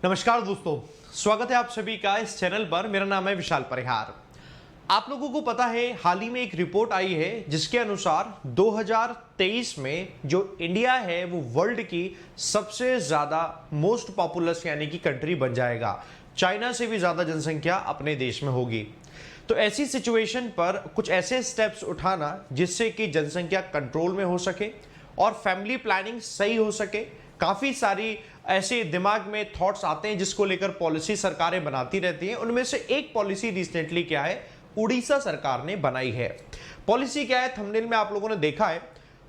नमस्कार दोस्तों, स्वागत है आप सभी का इस चैनल पर। मेरा नाम है विशाल परिहार। आप लोगों को पता है, हाल ही में एक रिपोर्ट आई है जिसके अनुसार 2023 में जो इंडिया है वो वर्ल्ड की सबसे ज्यादा मोस्ट पॉपुलस यानी कि कंट्री बन जाएगा। चाइना से भी ज्यादा जनसंख्या अपने देश में होगी। तो ऐसी सिचुएशन पर कुछ ऐसे स्टेप्स उठाना जिससे कि जनसंख्या कंट्रोल में हो सके और फैमिली प्लानिंग सही हो सके। काफ़ी सारी ऐसे दिमाग में थॉट्स आते हैं जिसको लेकर पॉलिसी सरकारें बनाती रहती हैं। उनमें से एक पॉलिसी रिसेंटली क्या है, उड़ीसा सरकार ने बनाई है। पॉलिसी क्या है, थंबनेल में आप लोगों ने देखा है।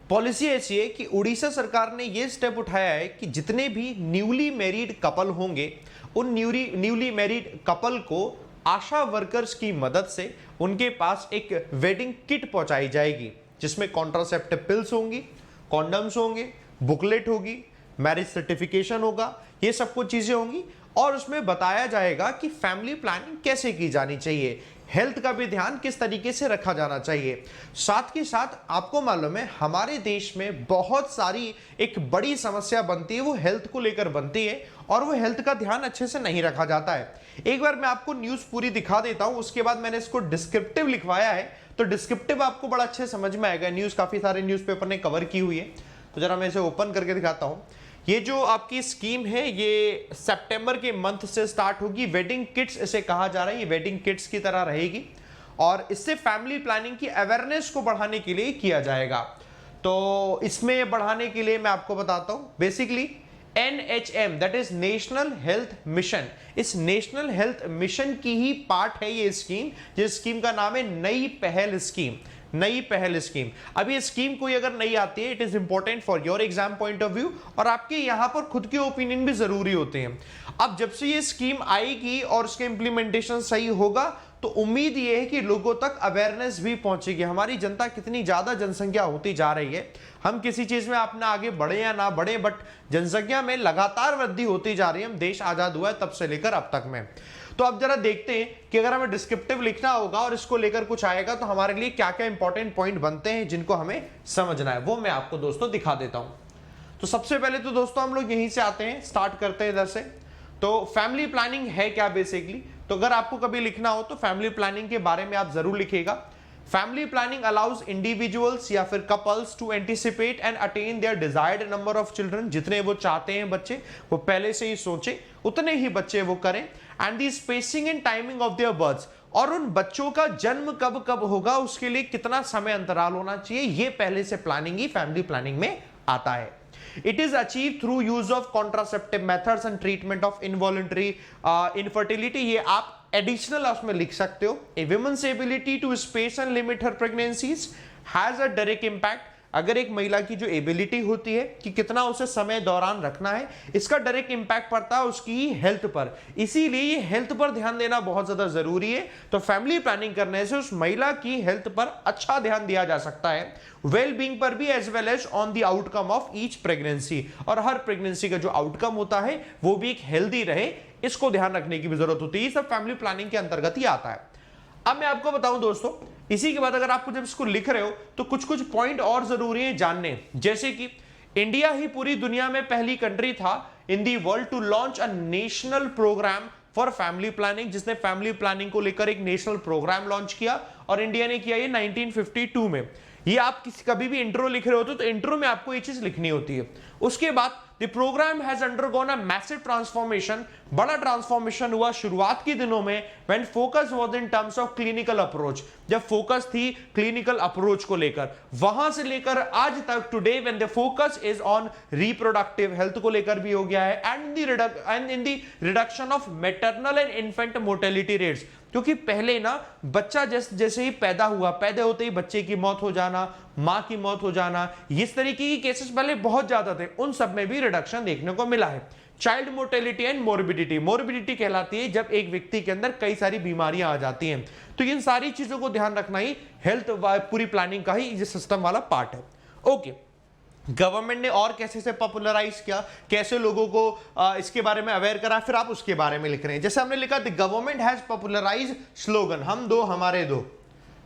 पॉलिसी ऐसी है कि उड़ीसा सरकार ने यह स्टेप उठाया है कि जितने भी न्यूली मैरिड कपल होंगे उन न्यूली मैरिड कपल को आशा वर्कर्स की मदद से उनके पास एक वेडिंग किट पहुंचाई जाएगी, जिसमें कॉन्ट्रासेप्टिव पिल्स होंगी, कॉन्डम्स होंगे, बुकलेट होगी, मैरिज सर्टिफिकेशन होगा, ये सब कुछ चीजें होंगी। और उसमें बताया जाएगा कि फैमिली प्लानिंग कैसे की जानी चाहिए, हेल्थ का भी ध्यान किस तरीके से रखा जाना चाहिए। साथ के साथ आपको मालूम है हमारे देश में बहुत सारी एक बड़ी समस्या बनती है, वो हेल्थ को लेकर बनती है और वो हेल्थ का ध्यान अच्छे से नहीं रखा जाता है। एक बार मैं आपको न्यूज पूरी दिखा देता हूं, उसके बाद मैंने इसको डिस्क्रिप्टिव लिखवाया है, तो डिस्क्रिप्टिव आपको बड़ा अच्छे समझ में आएगा। न्यूज काफी सारे न्यूज़पेपर ने कवर की हुई है, तो जरा मैं इसे ओपन करके दिखाता हूं। ये जो आपकी स्कीम है ये सितंबर के मंथ से स्टार्ट होगी। वेडिंग किट्स इसे कहा जा रहा है, ये वेडिंग किट्स की तरह रहेगी और इससे फैमिली प्लानिंग की अवेयरनेस को बढ़ाने के लिए किया जाएगा। तो इसमें बढ़ाने के लिए मैं आपको बताता हूं, basically NHM that is national health mission, इस नेशनल हेल्थ मिशन की ही पार्ट है ये स्कीम, जिस स्कीम का नाम है नई पहल स्कीम। नई पहल स्कीम। अभी ये स्कीम कोई अगर नई आती है, it is important for your exam point of view और आपके यहां पर खुद के ओपिनियन भी जरूरी होते हैं। अब जब से ये स्कीम आएगी और उसके इंप्लीमेंटेशन सही होगा तो उम्मीद ये है कि लोगों तक अवेयरनेस भी पहुंचेगी। हमारी जनता कितनी ज्यादा जनसंख्या होती जा रही है, हम किसी चीज में अपना आगे बढ़े या ना बढ़े, बट जनसंख्या में लगातार वृद्धि होती जा रही है। हम देश आजाद हुआ है तब से लेकर अब तक में। तो अब जरा देखते हैं कि अगर हमें डिस्क्रिप्टिव लिखना होगा और इसको लेकर कुछ आएगा तो हमारे लिए क्या क्या इंपॉर्टेंट पॉइंट बनते हैं जिनको हमें समझना है, वो मैं आपको दोस्तों दिखा देता हूं। तो सबसे पहले तो दोस्तों हम लोग यहीं से आते हैं, स्टार्ट करते हैं इधर से। तो फैमिली प्लानिंग है क्या बेसिकली, तो अगर आपको कभी लिखना हो तो फैमिली प्लानिंग के बारे में आप जरूर लिखिएगा। फैमिली प्लानिंग अलाउज इंडिविजुअल्स या फिर couples to anticipate and attain their desired number of children, जितने वो चाहते हैं बच्चे वो पहले से ही सोचे उतने ही बच्चे वो करें। And the spacing and timing of their births, और उन बच्चों का जन्म कब कब होगा उसके लिए कितना समय अंतराल होना चाहिए, ये पहले से प्लानिंग ही फैमिली प्लानिंग में आता है। It is achieved through use of contraceptive methods and treatment of involuntary infertility। ये आप एडिशनल उसमें लिख सकते हो। A woman's ability to space and limit her pregnancies has a direct impact। अगर एक महिला की जो एबिलिटी होती है कि कितना उसे समय दौरान रखना है, इसका डायरेक्ट इंपैक्ट पड़ता है उसकी हेल्थ पर। इसीलिए ये हेल्थ पर ध्यान देना बहुत ज्यादा जरूरी है। तो फैमिली प्लानिंग करने से उस महिला की हेल्थ पर अच्छा ध्यान दिया जा सकता है, वेल बीइंग पर भी, as well as on the outcome of each pregnancy, और हर प्रेगनेंसी का जो आउटकम होता है वो भी एक हेल्दी रहे, इसको ध्यान रखने की भी जरूरत होती है। ये सब फैमिली प्लानिंग के अंतर्गत ही आता है। अब मैं आपको बताऊं दोस्तों, इसी के बाद अगर आपको जब इसको लिख रहे हो तो कुछ कुछ पॉइंट और जरूरी है जानने, जैसे कि इंडिया ही पूरी दुनिया में पहली कंट्री था in the world to launch a national programme for family planning, जिसने फैमिली प्लानिंग को लेकर एक नेशनल प्रोग्राम लॉन्च किया और इंडिया ने किया ये 1952 में। ये आप कभी भी इंट्रो लिख रहे होते तो इंट्रो में आपको ये चीज लिखनी होती है। उसके बाद The program has undergone a massive transformation। बड़ा ट्रांसफॉर्मेशन हुआ शुरुआत के दिनों में, when focus was in terms of clinical approach, जब फोकस थी क्लिनिकल अप्रोच को लेकर, वहां से लेकर आज तक today when the focus is on reproductive health को लेकर भी हो गया है, and in the reduction of maternal and infant mortality rates। क्योंकि पहले ना बच्चा जैसे ही पैदा हुआ, पैदा होते ही बच्चे की मौत हो जाना, मां की मौत हो जाना, इस तरीके की केसेस पहले बहुत ज्यादा थे, उन सब में भी रिडक्शन देखने को मिला है। Child mortality and morbidity, morbidity कहलाती है जब एक व्यक्ति के अंदर कई सारी बीमारियां आ जाती हैं। तो इन सारी चीजों को ध्यान रखना ही हेल्थ पूरी प्लानिंग का ही ये सिस्टम वाला पार्ट है। ओके, गवर्नमेंट ने और कैसे से पॉपुलराइज किया, कैसे लोगों को इसके बारे में अवेयर करा, फिर आप उसके बारे में लिख रहे हैं। जैसे हमने लिखा the government has popularise slogan, हम दो हमारे दो,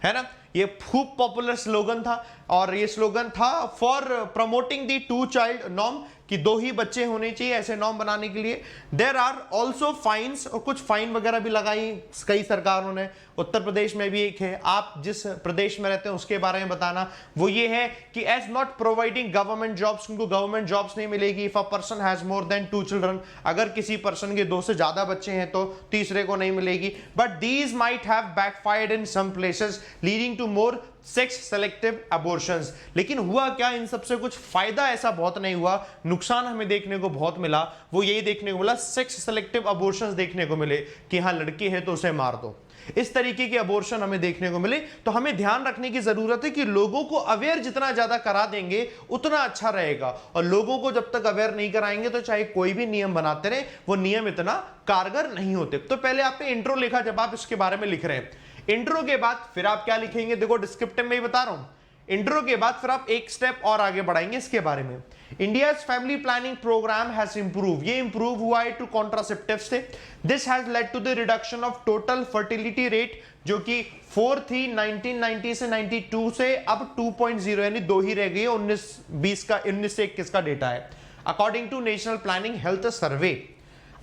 है ना, ये खूब पॉपुलर स्लोगन था। और ये स्लोगन था for promoting the 2 child norm, कि 2 ही बच्चे होने चाहिए ऐसे नॉर्म बनाने के लिए। देयर आर ऑल्सो फाइन्स, और कुछ फाइन वगैरह भी लगाई कई सरकारों ने। उत्तर प्रदेश में भी एक है, आप जिस प्रदेश में रहते हैं उसके बारे में बताना। वो ये है कि as not providing government jobs, उनको गवर्नमेंट जॉब्स नहीं मिलेगी। If a person has more than 2 children, अगर किसी पर्सन के 2 से ज्यादा बच्चे हैं तो तीसरे को नहीं मिलेगी। But these might have backfired in some places leading to more sex selective abortions. लेकिन हुआ क्या, इन सबसे कुछ फायदा ऐसा बहुत नहीं हुआ, नुकसान हमें देखने को बहुत मिला। वो यही देखने को मिला, सेक्स सेलेक्टिव अबॉर्शंस देखने को मिले कि हाँ लड़की है तो उसे मार दो, इस तरीके के अबॉर्शन हमें देखने को मिले। तो हमें ध्यान रखने की जरूरत है कि लोगों को अवेयर जितना ज्यादा करा देंगे उतना अच्छा रहेगा, और लोगों को जब तक अवेयर नहीं कराएंगे तो चाहे कोई भी नियम बनाते रहे वो नियम इतना कारगर नहीं होते। तो पहले आपने इंट्रो लिखा, जब आप इसके बारे में लिख रहे हैं, इंट्रो के बाद फिर आप क्या लिखेंगे, देखो डिस्क्रिप्टिव में ही बता रहा हूं। इंट्रो के बाद फिर आप एक स्टेप और आगे बढ़ाएंगे इसके बारे में। India's family planning programme has improve, ये इंप्रूव हुआ है टू कॉन्ट्रासेप्टिव्स से। This has led to the reduction of total fertility rate, जो कि 4 थी 1990 से 92 से अब 2.0 यानी 2 ही रह गई है। 19-20 का 19 से 21 का डेटा है according to national planning health survey.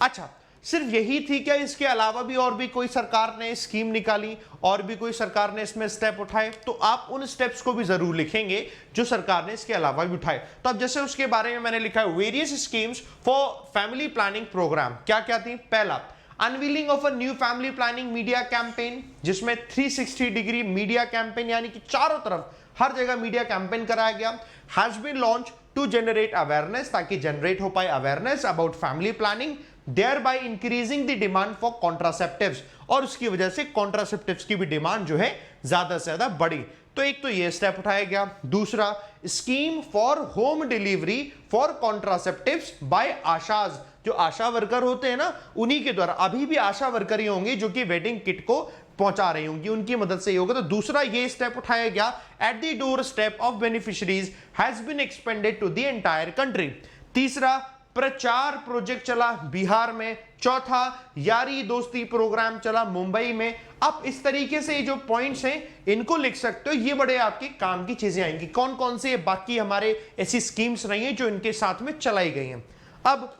अच्छा, सिर्फ यही थी क्या, इसके अलावा भी और भी कोई सरकार ने स्कीम निकाली और भी कोई सरकार ने इसमें स्टेप उठाए? तो आप उन स्टेप्स को भी जरूर लिखेंगे जो सरकार ने इसके अलावा भी उठाए। तो अब जैसे उसके बारे में मैंने लिखा है, various schemes for family planning programme. क्या क्या थी? पहला, unveiling of a new family planning media campaign, जिसमें 360 डिग्री मीडिया कैंपेन, यानी कि चारों तरफ हर जगह मीडिया कैंपेन कराया गया। Has been launch to generate awareness, ताकि जनरेट हो पाए awareness about family planning, thereby increasing the demand for contraceptives, और उसकी वजह से कॉन्ट्रासेप्टिव्स की भी डिमांड जो है ज्यादा से ज्यादा बढ़ी। तो एक तो ये स्टेप उठाया गया। दूसरा, scheme for home delivery for contraceptives by ASHAs, जो आशा वर्कर होते हैं ना, उन्हीं के द्वारा, अभी भी आशा वर्कर ही होंगी जो कि वेडिंग किट को पहुंचा रही होंगी, उनकी मदद से ही होगा। तो दूसरा ये स्टेप उठाया गया, at the doorstep of beneficiaries has been expanded to the entire country. तीसरा, प्रचार प्रोजेक्ट चला बिहार में। चौथा, यारी दोस्ती प्रोग्राम चला मुंबई में। आप इस तरीके से जो पॉइंट्स हैं इनको लिख सकते हो, ये बड़े आपके काम की चीजें आएंगी। कौन कौन से बाकी हमारे ऐसी स्कीम्स रही हैं जो इनके साथ में चलाई गई हैं। अब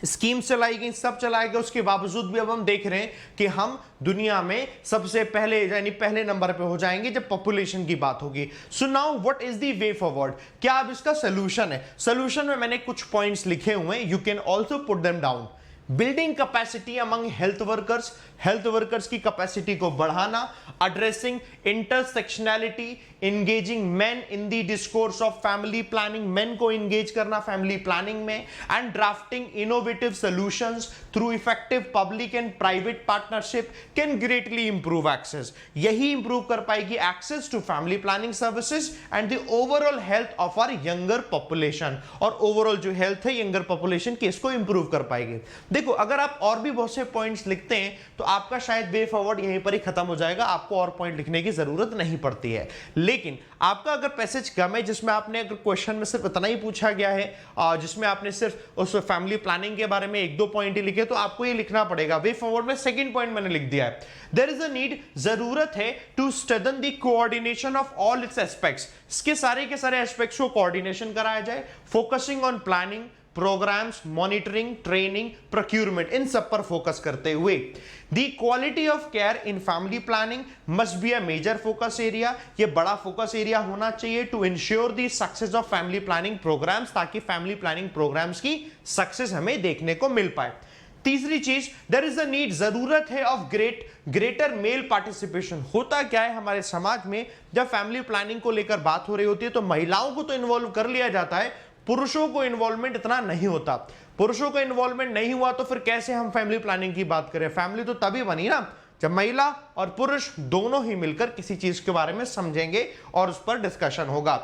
स्कीम्स चलाई गई, सब चलाए गए, उसके बावजूद भी अब हम देख रहे हैं कि हम दुनिया में सबसे पहले यानी पहले नंबर पे हो जाएंगे जब पॉपुलेशन की बात होगी। So now what is the way forward, क्या अब इसका सोल्यूशन है? सोल्यूशन में मैंने कुछ पॉइंट्स लिखे हुए हैं, you can also put them down. Building capacity among health workers की कैपेसिटी को बढ़ाना, addressing intersectionality, engaging men in the discourse of family planning, men को एंगेज करना फैमिली प्लानिंग में, and drafting innovative solutions through effective public and private partnership can greatly improve access. यही improve कर पाएगी access to family planning services and the overall health of our younger population, और overall जो health है younger population की, इसको improve कर पाएगी। देखो, अगर आप और भी बहुत से पॉइंट्स लिखते हैं तो आपका शायद वे फॉरवर्ड यहीं पर ही खत्म हो जाएगा, आपको और पॉइंट लिखने की जरूरत नहीं पड़ती है। लेकिन आपका अगर पैसेज कम है, जिसमें आपने अगर क्वेश्चन में सिर्फ इतना ही पूछा गया है, जिसमें आपने सिर्फ उस फैमिली प्लानिंग के बारे में 1-2 पॉइंट ही लिखे, तो आपको ये लिखना पड़ेगा। वे फॉरवर्ड में सेकंड पॉइंट मैंने लिख दिया है, देयर इज अ नीड, जरूरत है to strengthen the coordination of all its aspects, इसके सारे के सारे एस्पेक्ट्स को कोऑर्डिनेशन कराया जाए, focusing on planning, programmes, monitoring, training, procurement, in सब पर फोकस करते हुए the quality of care in family planning must be a major focus area, ये बड़ा फोकस एरिया होना चाहिए to ensure the success of family planning programmes, ताकि family planning programmes की सक्सेस हमें देखने को मिल पाए। तीसरी चीज, देयर इज अ नीड, जरूरत है ऑफ ग्रेटर मेल पार्टिसिपेशन। होता क्या है हमारे समाज में, जब फैमिली प्लानिंग को लेकर बात हो रही होती है तो महिलाओं को तो इन्वॉल्व कर लिया जाता है, पुरुषों को इन्वॉल्वमेंट इतना नहीं होता। पुरुषों को इन्वॉल्वमेंट नहीं हुआ तो फिर कैसे हम फैमिली प्लानिंग की बात करें? फैमिली तो तभी बनी ना जब महिला और पुरुष दोनों ही मिलकर किसी चीज के बारे में समझेंगे और उस पर डिस्कशन होगा।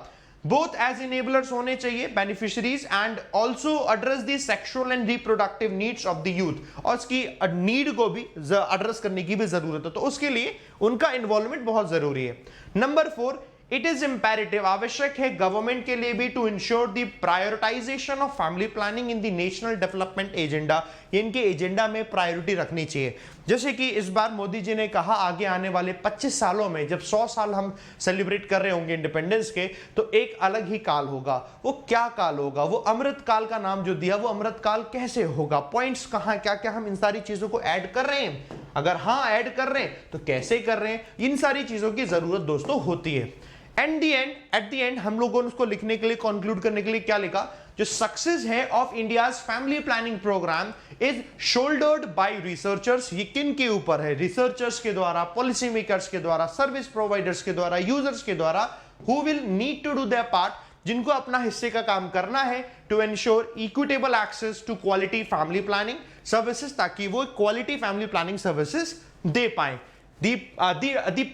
बोथ एज इनेबलर्स होने चाहिए beneficiaries, and also address the sexual and reproductive needs of the youth, और उसकी नीड को भी एड्रेस करने की भी जरूरत है, तो उसके लिए उनका इन्वॉल्वमेंट बहुत जरूरी है। नंबर 4, इट इज इंपेरेटिव, आवश्यक है गवर्नमेंट के लिए भी to ensure the prioritisation of family planning in the national development agenda, इनके एजेंडा में प्रायोरिटी रखनी चाहिए। जैसे कि इस बार मोदी जी ने कहा आगे आने वाले 25 सालों में जब 100 साल हम सेलिब्रेट कर रहे होंगे इंडिपेंडेंस के, तो एक अलग ही काल होगा। वो क्या काल होगा, वो अमृत काल का नाम जो दिया, वो अमृत काल कैसे होगा, पॉइंट्स कहां, क्या क्या हम इन सारी चीजों को ऐड कर रहे हैं, अगर हाँ ऐड कर रहे हैं तो कैसे कर रहे हैं, इन सारी चीजों की जरूरत दोस्तों होती है। एट द एंड हम लोगों ने उसको लिखने के लिए, कंक्लूड करने के लिए क्या लिखा, जो सक्सेस है of India's family planning program is shouldered by researchers. ये किन के ऊपर है, रिसर्चर्स के द्वारा, पॉलिसी मेकर्स के द्वारा, सर्विस प्रोवाइडर्स के द्वारा, यूजर्स के द्वारा, who will need to do their part, जिनको अपना हिस्से का काम करना है to ensure equitable access to quality family planning services, ताकि वो क्वालिटी फैमिली प्लानिंग सर्विसेज दे पाए। The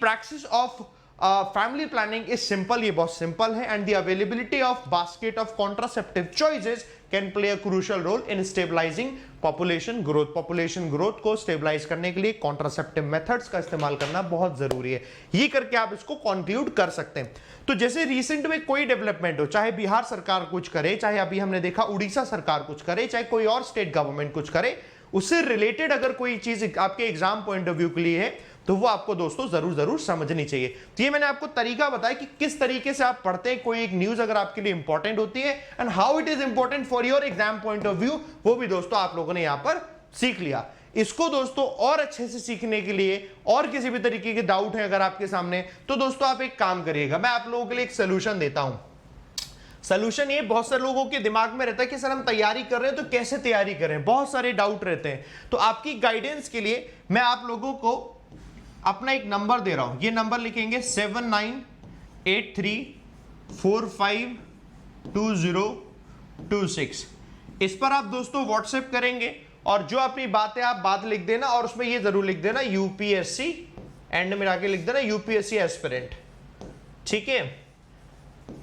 practice of family planning is simple, ये बहुत सिंपल है, and the availability of basket of contraceptive choices can play a crucial role in stabilising population growth. Population growth को stabilise करने के लिए contraceptive methods का इस्तेमाल करना बहुत जरूरी है। ये करके आप इसको कंक्लूड कर सकते हैं। तो जैसे रिसेंट में कोई डेवलपमेंट हो, चाहे बिहार सरकार कुछ करे, चाहे अभी हमने देखा उड़ीसा सरकार कुछ करे, चाहे कोई और स्टेट गवर्नमेंट कुछ करे, उससे रिलेटेड अगर कोई चीज आपके एग्जाम पॉइंट ऑफ व्यू के लिए है तो वो आपको दोस्तों जरूर समझनी चाहिए। तो ये मैंने आपको तरीका बताया कि किस तरीके से आप पढ़ते हैं, कोई एक न्यूज अगर आपके लिए इंपॉर्टेंट होती है and how it is important for your exam point of view, वो भी दोस्तों आप लोगों ने यहां पर सीख लिया। इसको दोस्तों और अच्छे से सीखने के लिए और किसी भी तरीके के डाउट है अगर आपके सामने, तो दोस्तों आप एक काम करिएगा, मैं आप लोगों के लिए एक सोल्यूशन देता हूं। सोल्यूशन ये बहुत सारे लोगों के दिमाग में रहता है कि सर हम तैयारी कर रहे हैं तो कैसे तैयारी करें, बहुत सारे डाउट रहते हैं। तो आपकी गाइडेंस के लिए मैं आप लोगों को अपना एक नंबर दे रहा हूं, ये नंबर लिखेंगे 7983452026। इस पर आप दोस्तों व्हाट्सएप करेंगे और जो अपनी बात है आप बात लिख देना, और उसमें ये जरूर लिख देना यूपीएससी, एंड में आके लिख देना यूपीएससी एस्पिरेंट, ठीक है,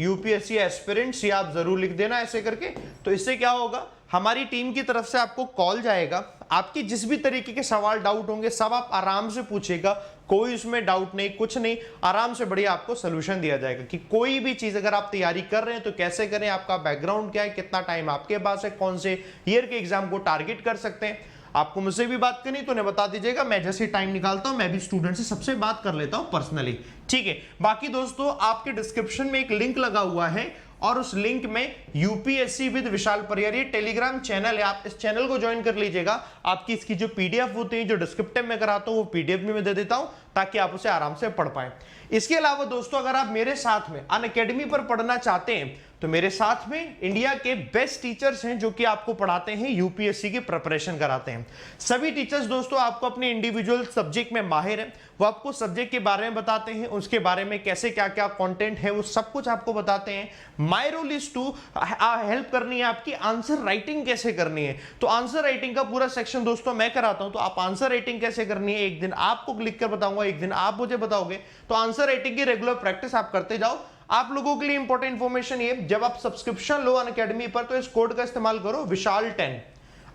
यूपीएससी एस्पिरेंट्स, ये आप जरूर लिख देना ऐसे करके। तो इससे क्या होगा, हमारी टीम की तरफ से आपको कॉल जाएगा, आपकी जिस भी तरीके के सवाल डाउट होंगे सब आप आराम से पूछेगा, कोई उसमें डाउट नहीं, कुछ नहीं, आराम से बढ़िया आपको सोल्यूशन दिया जाएगा कि कोई भी चीज अगर आप तैयारी कर रहे हैं तो कैसे करें, आपका बैकग्राउंड क्या है, कितना टाइम आपके पास है, कौन से ईयर के एग्जाम को टारगेट कर सकते हैं। आपको मुझसे भी बात करनी तो उन्हें बता दीजिएगा, मैं जैसे टाइम निकालता हूं मैं भी स्टूडेंट से सबसे बात कर लेता हूं पर्सनली, ठीक है। बाकी दोस्तों आपके डिस्क्रिप्शन में एक लिंक लगा हुआ है और उस लिंक में यूपीएससी विद विशाल परिहार ये टेलीग्राम चैनल है, आप इस चैनल को ज्वाइन कर लीजिएगा। आपकी इसकी जो पीडीएफ होती है जो डिस्क्रिप्टिव में कराता हूं वो पीडीएफ भी मैं दे देता हूं ताकि आप उसे आराम से पढ़ पाए। इसके अलावा दोस्तों अगर आप मेरे साथ में अनअकैडमी पर पढ़ना चाहते हैं तो मेरे साथ में इंडिया के बेस्ट टीचर्स हैं जो कि आपको पढ़ाते हैं, यूपीएससी की प्रिपरेशन कराते हैं। सभी टीचर्स दोस्तों आपको अपने इंडिविजुअल सब्जेक्ट में माहिर हैं, वो आपको सब्जेक्ट के बारे में बताते हैं, उसके बारे में कैसे क्या क्या कंटेंट है वो सब कुछ आपको बताते हैं। My role is to help करनी है आपकी आंसर राइटिंग कैसे करनी है, तो आंसर राइटिंग का पूरा सेक्शन दोस्तों मैं कराता हूं। तो आप आंसर राइटिंग कैसे करनी है, एक दिन आपको लिख कर बताऊंगा, एक दिन आप मुझे बताओगे, तो आंसर राइटिंग की रेगुलर प्रैक्टिस आप करते जाओ। आप लोगों के लिए इंपॉर्टेंट इंफॉर्मेशन ये, जब आप सब्सक्रिप्शन लो अनअकैडमी पर तो इस कोड का इस्तेमाल करो विशाल10,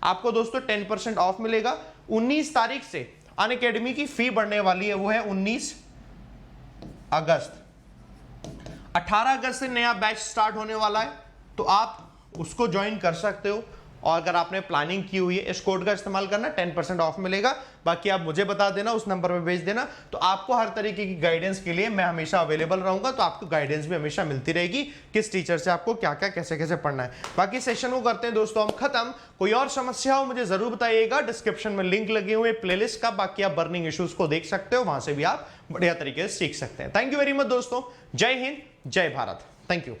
आपको दोस्तों 10% ऑफ मिलेगा। 19 तारीख से अनअकैडमी की फी बढ़ने वाली है, वो है 19 अगस्त। 18 अगस्त से नया बैच स्टार्ट होने वाला है, तो आप उसको ज्वाइन कर सकते हो। और अगर आपने प्लानिंग की हुई है इस कोड का इस्तेमाल करना, 10% ऑफ मिलेगा। बाकी आप मुझे बता देना, उस नंबर पे भेज देना, तो आपको हर तरीके की गाइडेंस के लिए मैं हमेशा अवेलेबल रहूंगा। तो आपको गाइडेंस भी हमेशा मिलती रहेगी, किस टीचर से आपको क्या क्या कैसे कैसे पढ़ना है। बाकी सेशन को करते हैं दोस्तों हम खत्म। कोई और समस्या हो मुझे जरूर बताइएगा, डिस्क्रिप्शन में लिंक लगे हुए प्लेलिस्ट का, बाकी आप बर्निंग इश्यूज को देख सकते हो, वहां से भी आप बढ़िया तरीके से सीख सकते हैं। थैंक यू वेरी मच दोस्तों, जय हिंद जय भारत, थैंक यू।